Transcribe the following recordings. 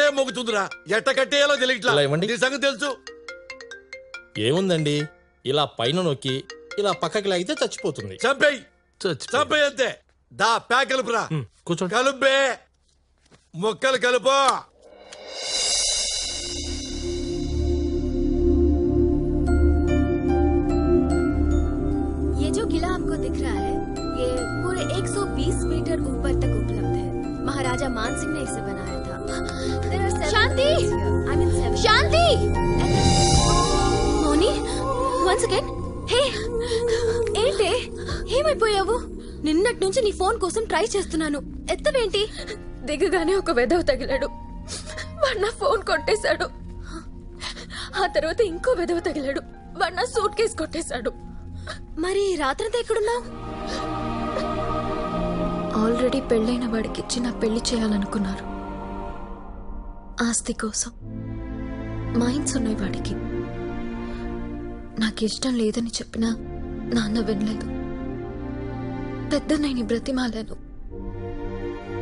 అట్టే మొగుతుందిరా, ఎట్ట కట్టేయాలో తెలియట్లా. ఇలా ఇవ్వండి. నీ సంగతి తెలుసు. ఏముందండి, ఇలా పైన నొక్కి ఇలా పక్కకి లాగితే చచ్చిపోతుంది. చంపేయి చంపేయి అంతే. దా ప్యాక్ కలుపురా. కూర్చోండి. కలుపే మొక్కలు కలుపు. ये जो किला आपको दिख रहा है, ये पूरे 120 मीटर ऊपर तक उपलब्ध है. महाराजा मान सिंह ने इसे बनाया था. There are seven Shanti! I mean seven. Shanti Moni, once again. హే, ఏంటి ఏమైపోయావు? నిన్నటి నుంచి నీ ఫోన్ కోసం ట్రై చేస్తున్నాను, ఎత్తవేంటి? దిగగానే ఒక వెధవ తగిలాడు. వాడు నా ఫోన్ కొట్టేశాడు. ఆ తర్వాత ఇంకో వెధవ తగిలాడు. వాడు నా సూట్ కేసు కొట్టేశాడు. మరి రాత్రంతా ఎక్కడున్నావు? ఆల్రెడీ పెళ్ళైన వాడికిచ్చి నా పెళ్లి చేయాలనుకున్నారు. ఆస్తి కోసం మైండ్స్ ఉన్నాయి వాడికి. నాకు ఇష్టం లేదని చెప్పినా నాన్న వినలేదు. పెద్దన్నయ్యని బ్రతిమాలాను,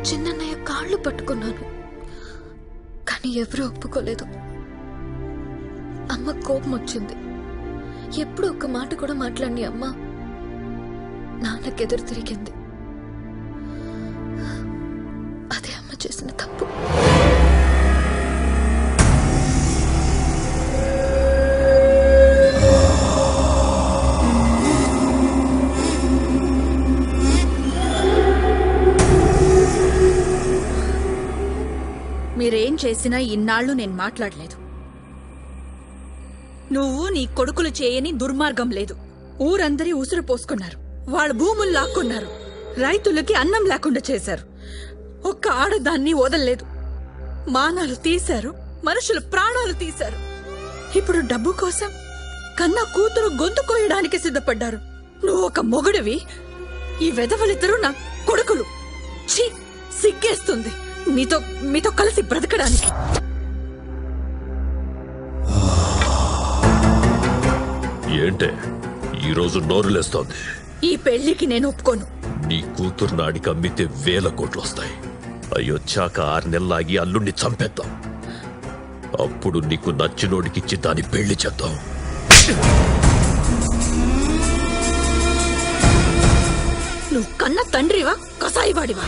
చిన్నన్నయ్య కాళ్ళు పట్టుకున్నాను, కానీ ఎవరూ ఒప్పుకోలేదు. అమ్మ కోపం వచ్చింది. ఎప్పుడు ఒక్క మాట కూడా మాట్లాడిని అమ్మ నాన్నకెదురు తిరిగింది. అదే అమ్మ చేసిన తప్పు. మీరేం చేసినా ఇన్నాళ్ళు నేను మాట్లాడలేదు. నువ్వు నీ కొడుకులు చేయని దుర్మార్గం లేదు. ఊరందరి ఉసురు పోసుకున్నారు, వాళ్ళ భూములు లాక్కున్నారు, రైతులకి అన్నం లేకుండా చేశారు. ఒక్క ఆడదాన్ని వదల్లేదు. మానాలు తీశారు, మనుషుల ప్రాణాలు తీశారు. ఇప్పుడు డబ్బు కోసం కన్నా కూతురు గొంతు కోయడానికి సిద్ధపడ్డారు. నువ్వు ఒక మొగుడివి, ఈ వెధవలిద్దరూ నా కొడుకులు. ఛీ, సిగ్గేస్తుంది మీతో కలిసి బ్రతకడానికి. ఏంటే ఈరోజు నోరులేస్తోంది? ఈ పెళ్లికి నేను ఒప్పుకోను. నీ కూతురు నాడికి అమ్మితే 1000 కోట్లు వస్తాయి. అయ్యొచ్చాక 6 నెలలాగి అల్లుణ్ణి చంపేద్దాం. అప్పుడు నీకు నచ్చినోడికిచ్చి దాని పెళ్లి చేద్దాం. నువ్వు కన్న తండ్రివా కసాయివాడివా?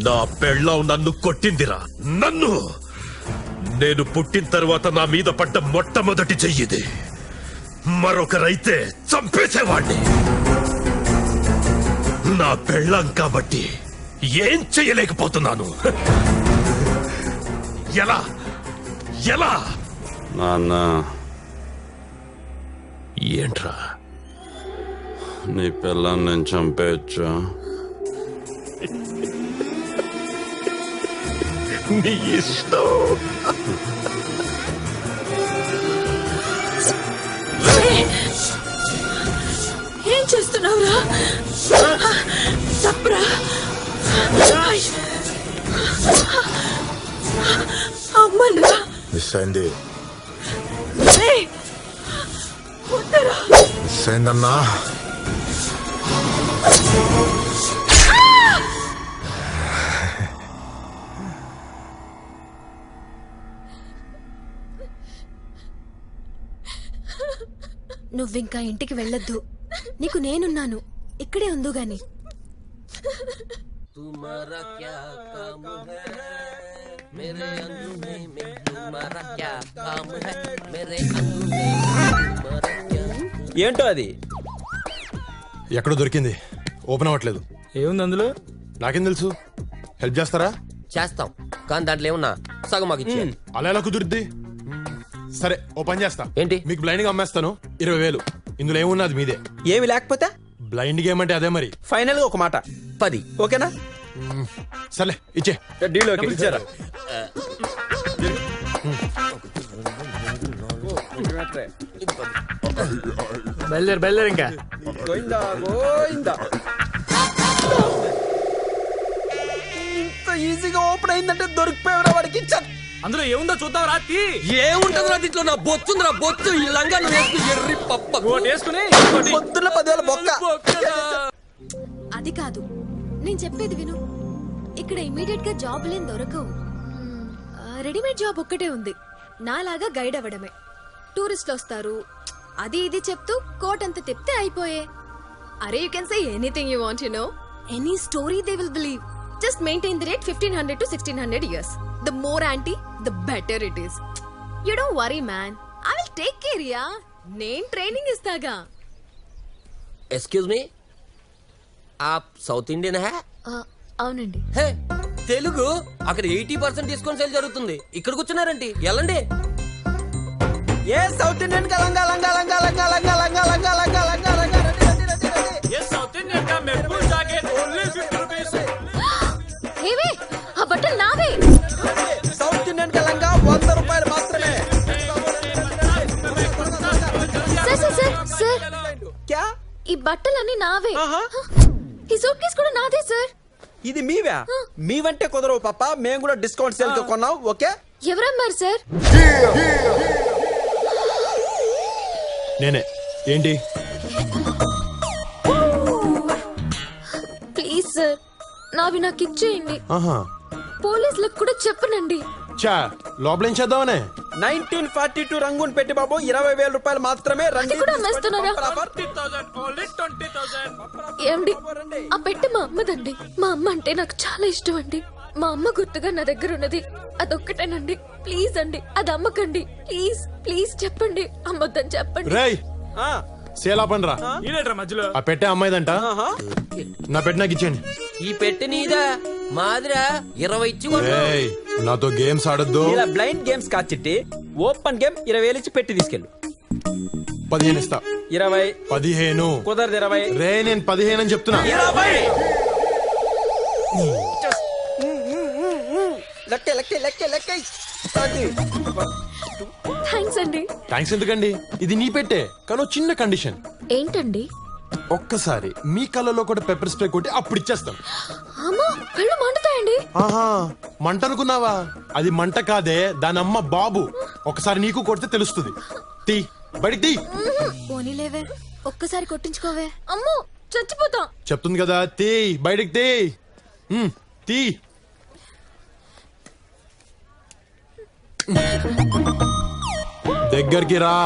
నా పెళ్ళాం నన్ను కొట్టిందిరా, నన్ను. నేను పుట్టిన తర్వాత నా మీద పడ్డ మొట్టమొదటి చెయ్యిది. మరొకరైతే చంపేసేవాణ్ణి. నా పెళ్ళాం కాబట్టి ఏం చెయ్యలేకపోతున్నాను. ఎలా ఎలా నాన్న, ఏంట్రా? నీ పిల్లని నేను చంపేయచ్చా? నీ ఇష్టం. ఏం చేస్తున్నావురా? తప్పురా. అమ్మరా మిస్ అయింది. వద్దరా. మిస్ అయిందన్నా. నువ్వింకా ఇంటికి వెళ్ళొద్దు, నీకు నేనున్నాను, ఇక్కడే ఉందో గాని. ఏంటో అది? ఎక్కడో దొరికింది, ఓపెన్ అవ్వట్లేదు. ఏముంది అందులో? నాకేం తెలుసు, హెల్ప్ చేస్తారా? చేస్తాం, కానీ దాంట్లో ఏమన్నా సగం మాకు ఇచ్చేయండి. అలా ఎలా కుదురుద్ది? సరే, ఓ పని చేస్తా. ఏంటి? మీకు బ్లైండ్ గా అమ్మేస్తాను, 20,000. ఇందులో ఏమున్నది మీదే. ఏమి లేకపోతే బ్లైండ్ గేమ్ అంటే అదే మరి. ఫైనల్ గా ఒక మాట, 10. ఓకేనా? సర్లే, ఇచ్చే. Deal okay. ఇచ్చారా? బయలుదేరు ఇంకా. ఇంత ఈజీగా ఓపెన్ అయిందంటే దొరికిపోయావురా వాడికి. అందులో ఏముందో చూద్దాం రాత్రి. ఏముంటుందిరా దీంట్లో? నా బొచ్చుందిరా, బొచ్చు. ఈ లంగా ఎర్రి పప్ప వేసుకుని పొద్దున్న 10,000 బొక్క. అది కాదు, నేను చెప్పేది విను. ఇక్కడ ఇమీడియట్ గా జాబ్ లేని దొరకవు. రెడీమేడ్ జాబ్ ఒక్కటే ఉంది, నాలాగా గైడ్ అవ్వడమే. టూరిస్టులు వస్తారు, అది ఇది చెప్తూ కోట్ అంత తిప్తే అయిపోయే. అరే you can say anything you want, you know, any story they will believe. Just maintain the rate 1500 to 1600 years. The more anti, the better it is. You don't worry, man. I will take care, yeah. నేను training ఇస్తాగా. Excuse me, आप south Indian హే? అవునండి. హే, తెలుగు అక్కడ 80% discount sale జరుగుతుంది. ఇక్కడ కూర్చున్నారండి, వెళ్ళండి. ఏ south Indian కా లంగా లంగా లంగా లంగా లంగా లంగా లంగా లంగా లంగా లంగా ये साउथ इंडियन का महफूज जैकेट ओनली 50 रुपीस. ఏవే ఆ బట్టలు నావే. సౌత్ ఇండియన్ కా లంగా 100 రూపాయలు మాత్రమే. సార్ సార్ సార్ సార్, క్యా? ఈ బట్టలన్నీ నావే. ఈ సూట్ కేస్ కూడా నాదే సార్. ఇది మీవా? మీవంటే కుదరవు పాప, మేము కూడా డిస్కౌంట్ సేల్ తో కొన్నాం. ఓకే, ఎవరమ్మారు సార్? నేనే. ఏంటి? ప్లీజ్ సార్, నావి నాకు ఇచ్చేయండి. ఆహా, పోలీసులకు కూడా చెప్పనండి. చా లోపల ఏం చేద్దామనే? 1942 రంగుని పెట్టి బాబు 20,000 రూపాయలు మాత్రమే. అది కూడా అమ్మేస్తున్నారా? 20,000 ఓన్లీ 20,000. ఏమండి, ఆ పెట్టె మా అమ్మదండి. మా అమ్మ అంటే నాకు చాలా ఇష్టం అండి. మా అమ్మ గుర్తుగా నా దగ్గర ఉన్నది అదొక్కటేనండి. ప్లీజ్ అండి, అది అమ్మకండి. ప్లీజ్ ప్లీజ్ చెప్పండి, అమ్మొద్దని చెప్పండి. రేయ్, సేలా పనిరా. ఈనేట్రా మధ్యలో? ఆ పెట్టే అమ్మాయిదంట, నా పెట్టి నాకు ఇచ్చేయండి. ఈ పెట్టి నీదా? మాదిరా 20 ఇచ్చి కొను. రేయ్, నాతో గేమ్స్ ఆడొద్దు. ఇలా బ్లైండ్ గేమ్స్ కాచిట్టి ఓపెన్ గేమ్ 20,000 ఇచ్చి పెట్టి తీసుకెళ్ళు. 15 ఇస్తా. 20. 15 కుదరదు. 20. రే, నేను 15 అని చెప్తున్నా. 20. లెక్క లెక్క లెక్క లెక్క. థ్యాంక్స్ అండి. థ్యాంక్స్ ఎందుకండి, ఇది నీ పెట్టే, కానీ ఓ చిన్న కండిషన్. ఏంటండి? ఒక్కసారి మీ కళ్ళలో కూడా పెప్పర్ స్ప్రే కొట్టి అప్పుడు ఇచ్చేస్తాను. అమ్మో, కళ్ళు మండుతాయండి. ఆహా, మంట అనుకున్నావా? అది మంట కాదే, దాని అమ్మ బాబు. ఒకసారి నీకు కొడితే తెలుస్తుంది. తీ బడి తీ. పోనీలేవే, ఒక్కసారి కొట్టించుకోవే. అమ్మో, చచ్చిపోతాం. చెప్తుంది కదా, తీ బయటికి తీ. తీ. దగ్గరికి రా.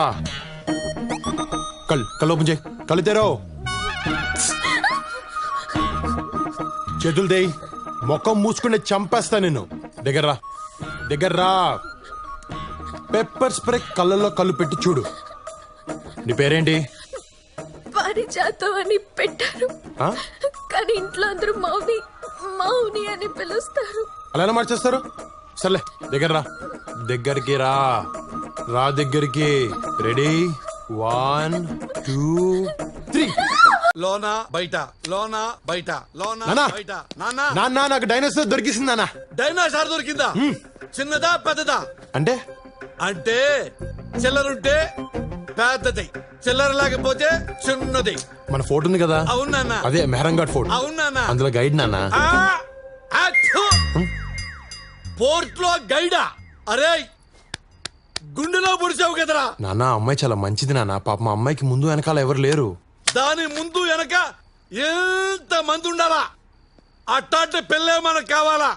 కళ్ళు ఓపెన్ చేయి. కళ్ళు తెరో. చేతులు దేయి. ముఖం మూసుకుంటే చంపేస్తా నిన్ను. దగ్గర రా, దగ్గర రా. పెప్పర్ స్ప్రే కళ్ళల్లో కళ్ళు పెట్టి చూడు. నీ పేరేంటి? పారిజాతం అని పెట్టారు, ఆ? కానీ ఇంట్లో అందరూ మౌని మౌని అని పిలుస్తారు. అలా ఎలా మార్చేస్తారు? సర్లే, దగ్గర రా. దగ్గరికి రా. రా దగ్గరికి. రెడీ? 1 2 3. లోన బయట, లోన బయట, లోన నానా, బయట. నానా, నాన్న నాకు డైనోసార్ దొరికిసింది నాన్న. డైనోసార్ దొరికిందా? చిన్నదా పెద్దదా? అంటే అంటే చిల్లరుంటే పెద్దది, చిల్లర లేకపోతే చిన్నది. మన ఫోటో ఉంది కదా, అవునా? అదే మెహరంఘాట్ ఫోటో. అవునా? అందులో గైడ్ నాన్న. పోర్ట్ లో గైడా? అరే, గుండెలో పొడిచావు కదరా. నాన్న, అమ్మాయి చాలా మంచిది నాన్న. పాప మా అమ్మాయికి ముందు వెనకాల ఎవరు లేరు. దాని ముందు వెనక ఎంత మంది ఉండాలా? అట్టాంటి పెళ్ళే మనకు కావాలా?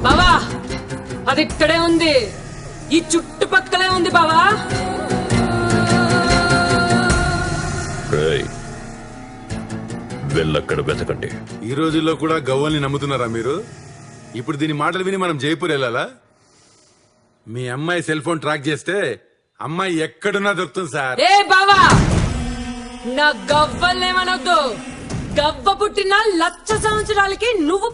బావా, అది ఇక్కడే ఉంది, ఈ చుట్టుపక్కలే ఉంది బావా. వెళ్ళక్కడ వెతకండి. ఈ రోజుల్లో కూడా గవ్వల్ని నమ్ముతున్నారా మీరు? ఇప్పుడు దీని మాటలు విని మనం జైపూర్ వెళ్ళాలా? మీ అమ్మాయి సెల్ ఫోన్ ట్రాక్ చేస్తే అమ్మాయి ఎక్కడున్నా దొరుకుతుంది సార్. ఏ బావా, నా గవ్వలేమనొద్దు. గవ్వ పుట్టిన 1,00,000 సంవత్సరాలకి నువ్వు